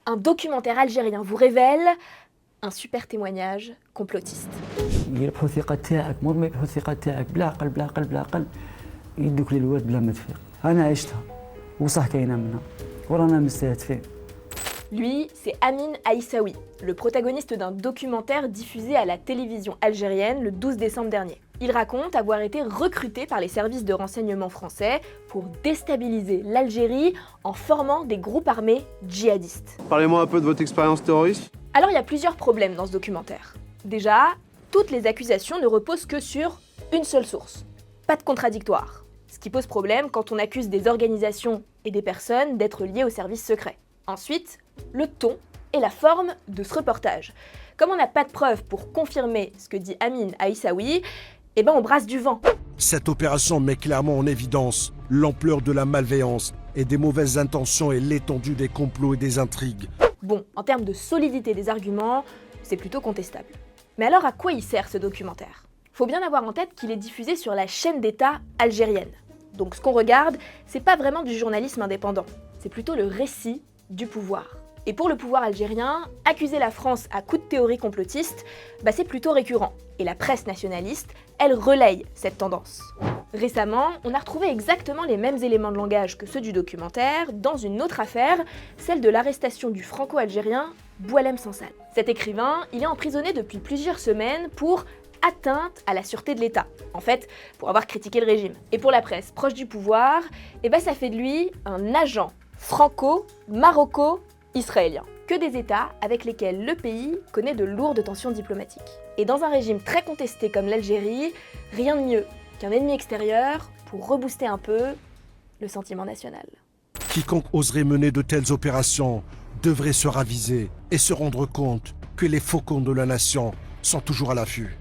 un documentaire algérien vous révèle un super témoignage complotiste. يربحوا الثقة تاعك، مور ما يربحوا الثقة تاعك بالعقل بالعقل بالعقل يدوك للواد بلا ما تفيق. أنا عشتها وصح كاينة منها ورانا مستهدفين. Lui, c'est Amin Aissaoui, le protagoniste d'un documentaire diffusé à la télévision algérienne le 12 décembre dernier. Il raconte avoir été recruté par les services de renseignement français pour déstabiliser l'Algérie en formant des groupes armés djihadistes. Parlez-moi un peu de votre expérience terroriste. Alors il y a plusieurs problèmes dans ce documentaire. Déjà, toutes les accusations ne reposent que sur une seule source. Pas de contradictoire. Ce qui pose problème quand on accuse des organisations et des personnes d'être liées aux services secrets. Ensuite, le ton et la forme de ce reportage. Comme on n'a pas de preuves pour confirmer ce que dit Amin Aissaoui, on brasse du vent. Cette opération met clairement en évidence l'ampleur de la malveillance et des mauvaises intentions et l'étendue des complots et des intrigues. Bon, en termes de solidité des arguments, c'est plutôt contestable. Mais alors à quoi il sert ce documentaire ? Faut bien avoir en tête qu'il est diffusé sur la chaîne d'État algérienne. Donc ce qu'on regarde, c'est pas vraiment du journalisme indépendant, c'est plutôt le récit du pouvoir. Et pour le pouvoir algérien, accuser la France à coups de théorie complotiste, c'est plutôt récurrent. Et la presse nationaliste, elle relaye cette tendance. Récemment, on a retrouvé exactement les mêmes éléments de langage que ceux du documentaire dans une autre affaire, celle de l'arrestation du franco-algérien Boualem Sansal. Cet écrivain, il est emprisonné depuis plusieurs semaines pour atteinte à la sûreté de l'État. En fait, pour avoir critiqué le régime. Et pour la presse proche du pouvoir, ça fait de lui un agent franco-maroco-israélien. Que des États avec lesquels le pays connaît de lourdes tensions diplomatiques. Et dans un régime très contesté comme l'Algérie, rien de mieux qu'un ennemi extérieur pour rebooster un peu le sentiment national. Quiconque oserait mener de telles opérations devrait se raviser et se rendre compte que les faucons de la nation sont toujours à l'affût.